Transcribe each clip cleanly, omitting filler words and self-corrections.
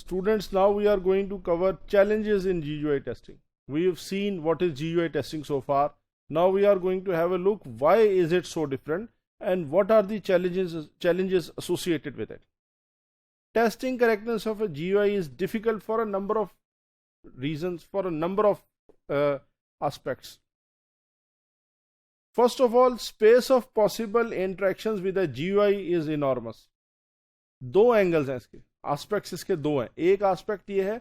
Students, now we are going to cover challenges in GUI testing. We have seen what is GUI testing so far. Now we are going to have a look why is it so different and what are the challenges associated with it. Testing correctness of a GUI is difficult for a number of reasons, for a number of aspects. First of all, space of possible interactions with a GUI is enormous. दो angles हैं इसके, aspects इसके दो हैं. एक aspect ये है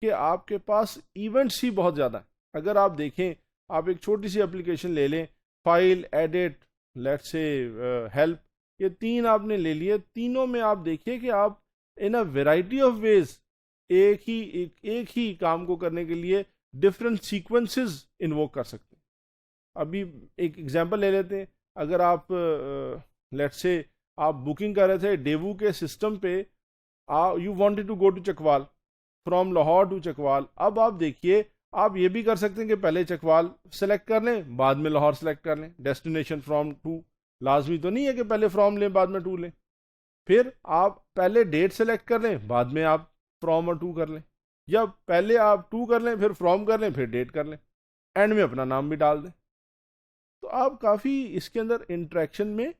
कि आपके पास इवेंट्स ही बहुत ज़्यादा हैं. अगर आप देखें, आप एक छोटी सी एप्लीकेशन ले लें, file, edit, let's say help, ये तीन आपने ले लिए. तीनों में आप देखिए कि आप इन अ वेराइटी ऑफ वेज एक ही काम को करने के लिए डिफरेंट सीक्वेंसेस इन्वोक कर सकते हैं. अभी एक एग्जांपल ले लेते हैं. अगर आप लेट्स से आप बुकिंग कर रहे थे डेवू के सिस्टम पे, you wanted to go to Chakwal, from Lahore to Chakwal. अब आप देखिए, आप ये भी कर सकते हैं कि पहले चकवाल सेलेक्ट कर लें, बाद में लाहौर सेलेक्ट कर लें. डेस्टिनेशन फ्रॉम टू, लाजमी तो नहीं है कि पहले फ्रॉम लें बाद में टू लें. फिर आप पहले डेट सेलेक्ट कर लें, बाद में आप फ्रॉम और टू कर लें, या पहले आप टू कर लें, फिर फ्रॉम कर लें, फिर डेट कर लें, एंड में अपना नाम भी डाल दें. तो आप काफ़ी इसके अंदर इंटरेक्शन में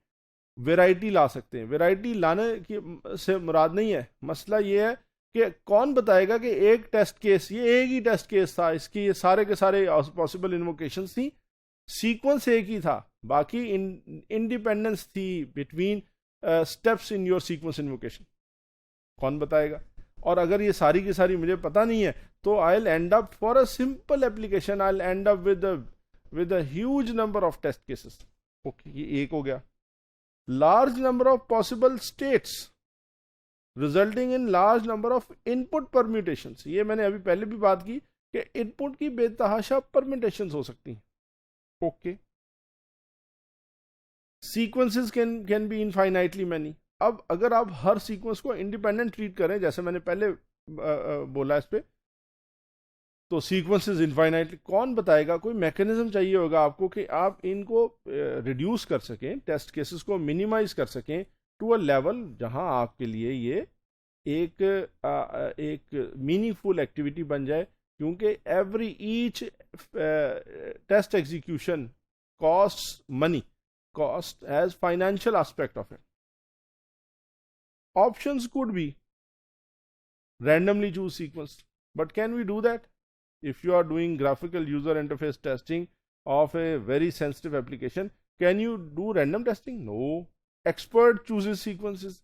वैरायटी ला सकते हैं. वैरायटी लाने की से मुराद नहीं है, मसला ये है कि कौन बताएगा कि एक टेस्ट केस, ये एक ही टेस्ट केस था, इसकी ये सारे के सारे पॉसिबल इन्वोकेशंस थी, सीक्वेंस एक ही था, बाकी इंडिपेंडेंस थी between steps in your sequence invocation. कौन बताएगा? और अगर ये सारी की सारी मुझे पता नहीं है, तो I will end up for a simple application, I will end up with a huge number of test cases. Okay, ये एक हो गया. Large number of possible states resulting in large number of input permutations. ये मैंने अभी पहले भी बात की कि इनपुट की बेतहाशा परम्यूटेशंस हो सकती हैं. Okay, sequences can be infinitely many. अब अगर आप हर सीक्वेंस को इंडिपेंडेंट ट्रीट करें, जैसे मैंने पहले बोला इस पे, तो सीक्वेंसेस इनफाइनाइटली, कौन बताएगा? कोई मैकेनिज्म चाहिए होगा आपको कि आप इनको रिड्यूस कर सकें, टेस्ट केसेस को मिनिमाइज कर सकें टू अ लेवल जहां आपके लिए ये एक मीनिंगफुल एक्टिविटी बन जाए. क्योंकि every each test execution cost money, cost as financial aspect of it. Options could be randomly choose sequence, but can we do that? If you are doing graphical user interface testing of a very sensitive application, can you do random testing? No. Expert chooses sequences.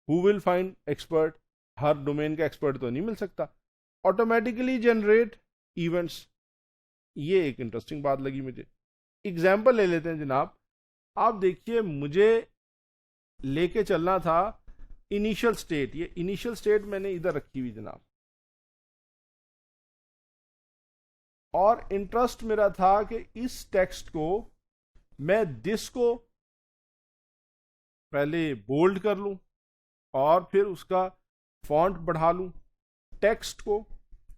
Who will find expert? Her domain का expert तो नहीं मिल सकता. Automatically generate events. ये एक interesting बात लगी मुझे. Example ले लेते हैं जनाब. आप देखिए, मुझे लेके चलना था इनिशियल स्टेट. ये इनिशियल स्टेट मैंने इधर रखी हुई जनाब, और इंटरेस्ट मेरा था कि इस टेक्स्ट को मैं दिस को पहले बोल्ड कर लूं और फिर उसका फॉन्ट बढ़ा लूं, टेक्स्ट को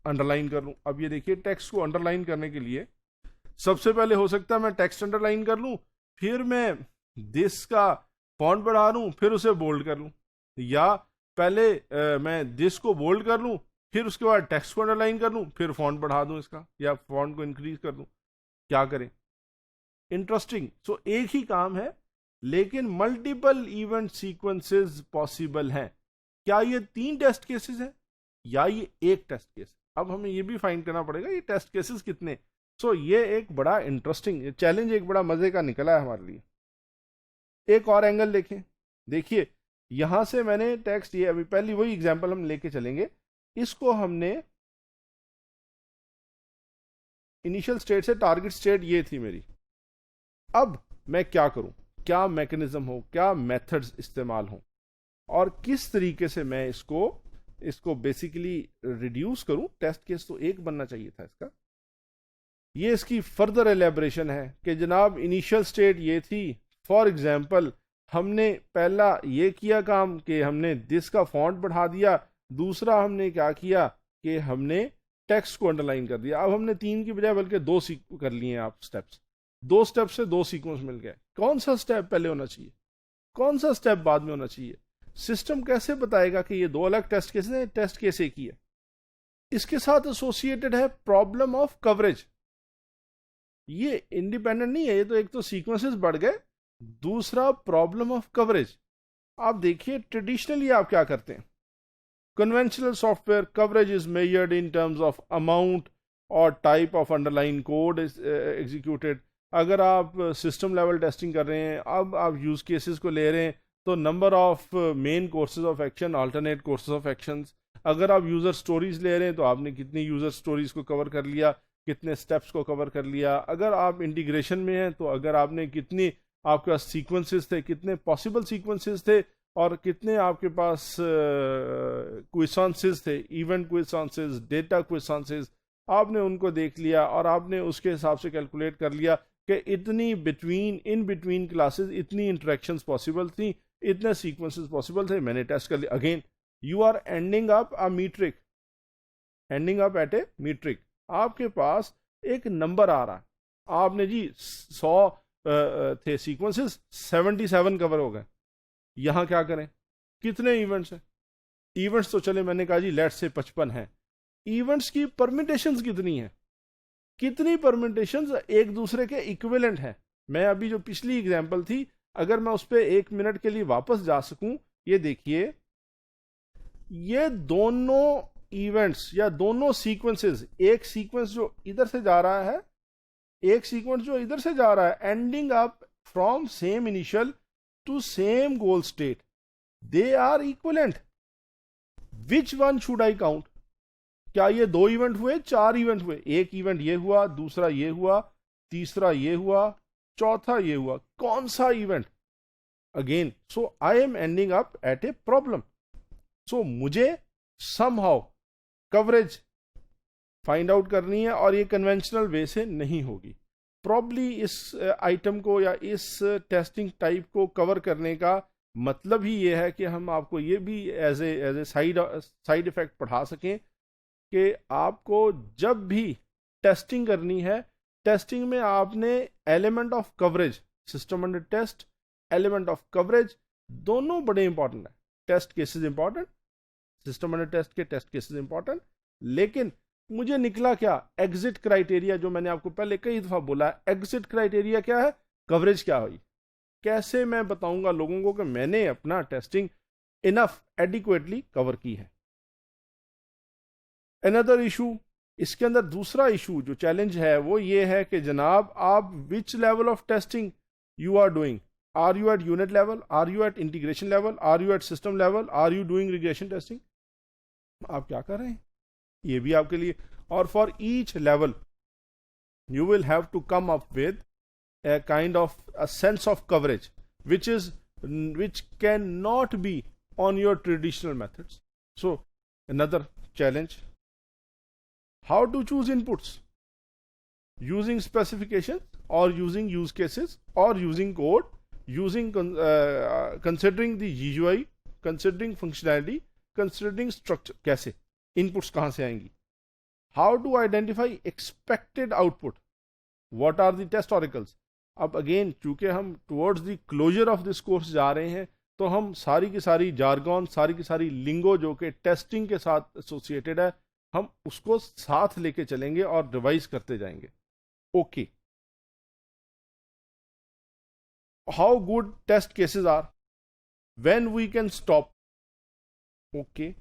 अंडरलाइन कर लूं. अब ये देखिए, टेक्स्ट को अंडरलाइन करने के लिए सबसे पहले हो सकता है मैं टेक्स्ट अंडरलाइन कर लूं, फिर मैं दिस का फॉन्ट बढ़ा लूं, फिर उसे बोल्ड कर लूं, या पहले मैं दिस को बोल्ड कर लूं, फिर उसके बाद टेक्स्ट को अंडरलाइन कर लूं, फिर फॉन्ट बढ़ा दूं इसका, या फॉन्ट को इंक्रीज कर दूं. क्या करें? इंटरेस्टिंग. सो एक ही काम है, लेकिन मल्टीपल इवेंट सीक्वेंसेस पॉसिबल हैं. क्या ये 3 टेस्ट केसेस हैं या ये एक टेस्ट केस? अब हमें ये भी फाइंड करना पड़ेगा ये टेस्ट केसेस कितने. सो ये एक बड़ा इंटरेस्टिंग चैलेंज, एक बड़ा मजे का निकला है हमारे लिए. एक और एंगल देखें. देखिए, यहां से मैंने टेक्स्ट, ये अभी पहली वही एग्जांपल हम लेके चलेंगे, इसको हमने इनिशियल स्टेट से टारगेट स्टेट ये थी मेरी. अब मैं क्या करूं? क्या मैकेनिज्म हो, क्या मेथड्स इस्तेमाल हो, और किस तरीके से मैं इसको बेसिकली रिड्यूस करूं. टेस्ट केस तो एक बनना चाहिए था इसका. ये इसकी फर्दर एलेबरेशन है कि जनाब इनिशियल स्टेट ये थी. फॉर एग्जांपल, हमने पहला ये किया काम कि हमने दिस का फॉन्ट बढ़ा दिया. दूसरा हमने क्या किया कि हमने टेक्स्ट को अंडरलाइन कर दिया. अब हमने 3 की बजाय बल्कि 2 कर लिए हैं आप स्टेप्स. 2 स्टेप से 2 सीक्वेंस मिल गए. कौन सा स्टेप पहले होना चाहिए, कौन सा स्टेप बाद में होना चाहिए? सिस्टम कैसे बताएगा कि ये दो अलग टेस्ट केसेस हैं, टेस्ट केस एक ही है? इसके साथ एसोसिएटेड है प्रॉब्लम ऑफ कवरेज। ये इंडिपेंडेंट नहीं है, ये तो एक तो सीक्वेंसेस बढ़ गए, दूसरा प्रॉब्लम ऑफ कवरेज। आप देखिए ट्रेडिशनली आप क्या करते हैं, conventional software coverage is measured in terms of amount और type of underline code is executed. अगर आप सिस्टम लेवल टेस्टिंग कर रहे हैं, अब आप यूज केसेस को ले रहे हैं, तो number of main courses of action, alternate courses of actions. अगर आप यूजर स्टोरीज ले रहे हैं तो आपने कितनी यूजर स्टोरीज को कवर कर लिया, कितने स्टेप्स को कवर कर लिया। अगर आप इंटीग्रेशन में हैं तो अगर आपने कितनी, आपके पास सीक्वेंसेस थे, कितने पॉसिबल सीक्वेंसेस थे, और कितने आपके पास क्विसांसेस थे, इवेंट क्विसांसेस, डेटा क्विसांसेस, आपने उनको देख लिया और आपने उसके हिसाब से कैलकुलेट कर लिया कि इतनी इन बिटवीन क्लासेस इतनी इंटरेक्शंस पॉसिबल थी, इतने सीक्वेंसेस पॉसिबल थे, मैंने टेस्ट कर लिया। Again you are ending up a metric, ending up at a metric. आपके पास एक नंबर आ रहा है, आपने जी 100 थे सीक्वेंसेस, 77 कवर हो गए। यहां क्या करें, कितने इवेंट्स हैं? इवेंट्स तो चले, मैंने कहा जी लेट्स से 55 हैं। इवेंट्स की परमिटेशंस कितनी हैं? कितनी परमिटेशंस एक दूसरे के इक्विवेलेंट हैं? मैं अभी जो पिछली एग्जांपल थी, अगर मैं उस पर 1 मिनट के लिए वापस जा सकूं, ये देखिए, ये दोनों इवेंट्स या दोनों सीक्वेंसेस, एक सीक्वेंस जो इधर से जा रहा है, एक सीक्वेंस जो इधर से जा रहा है, ending up from same initial to same goal state, they are equivalent. Which one should I count? क्या ये 2 इवेंट हुए, 4 इवेंट हुए? एक इवेंट ये हुआ, दूसरा ये हुआ, तीसरा ये हुआ, चौथा ये हुआ, कौन सा event? Again so I am ending up at a problem. So मुझे समहाउ कवरेज फाइंड आउट करनी है और ये कन्वेंशनल वे से नहीं होगी। प्रॉब्ली इस आइटम को या इस टेस्टिंग टाइप को कवर करने का मतलब ही ये है कि हम आपको ये भी एज ए साइड इफेक्ट पढ़ा सकें कि आपको जब भी टेस्टिंग करनी है, टेस्टिंग में आपने element of coverage, system under test, element of coverage, दोनों बड़े इंपॉर्टेंट है। Test cases important, system under test के टेस्ट केसेस इंपॉर्टेंट, लेकिन मुझे निकला क्या? एग्जिट क्राइटेरिया, जो मैंने आपको पहले कई दफा बोला, एग्जिट क्राइटेरिया क्या है, कवरेज क्या हुई। कैसे मैं बताऊंगा लोगों को कि मैंने अपना टेस्टिंग इनफ एडिक्वेटली कवर की है? अनदर इशू, इसके अंदर दूसरा इशू जो चैलेंज है वो ये है कि जनाब आप which level of testing you are doing. Are you at unit level, are you at integration level, are you at system level, are you doing regression testing? आप क्या कर रहे हैं, ये भी आपके लिए। और for each level you will have to come up with a kind of a sense of coverage which cannot be on your traditional methods. So another challenge, how to choose inputs, using specifications or using use cases or using code, using considering the GUI, considering functionality, considering structure. कैसे inputs कहां से आएंगी? How to identify expected output? What are the test oracles? अब again चूंकि हम towards the closure of this course जा रहे हैं, तो हम सारी की सारी जार्गन, सारी की सारी लिंगो जो कि टेस्टिंग के साथ एसोसिएटेड है, हम उसको साथ लेके चलेंगे और रिवाइज करते जाएंगे। Okay, how good test cases are, when we can stop. Okay,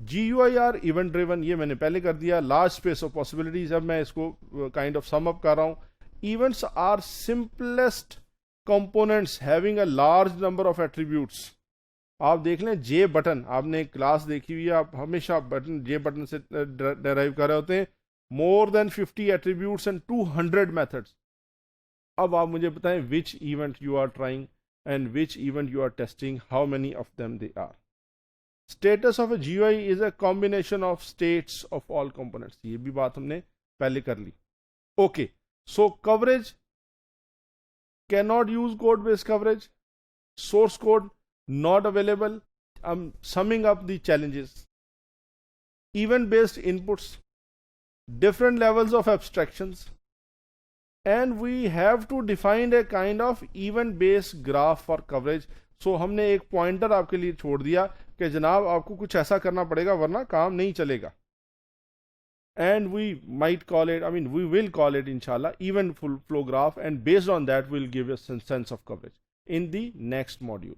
GUI are event driven, ये मैंने पहले कर दिया। लार्ज स्पेस ऑफ पॉसिबिलिटीज, अब मैं इसको काइंड ऑफ सम अप कर रहा हूं। Events are simplest components having a large number of attributes. आप देख लें जे बटन, आपने एक क्लास देखी हुई है, आप हमेशा बटन जे बटन से डेराइव कर रहे होते हैं। More than 50 attributes and 200 methods. अब आप मुझे बताएं which event you are trying and which event you are testing, how many of them they are. Status of a GUI is a combination of states of all components. ये भी बात हमने पहले कर ली। Okay, so coverage, cannot use code based coverage, source code not available. I'm summing up the challenges. Event based inputs, different levels of abstractions, and we have to define a kind of event based graph for coverage सो हमने एक pointer आपके लिए छोड़ दिया कि जनाब आपको कुछ ऐसा करना पड़ेगा वरना काम नहीं चलेगा. And we might call it, I mean, we will call it, inshallah, even full flow graph, and based on that, we'll give a sense of coverage in the next module.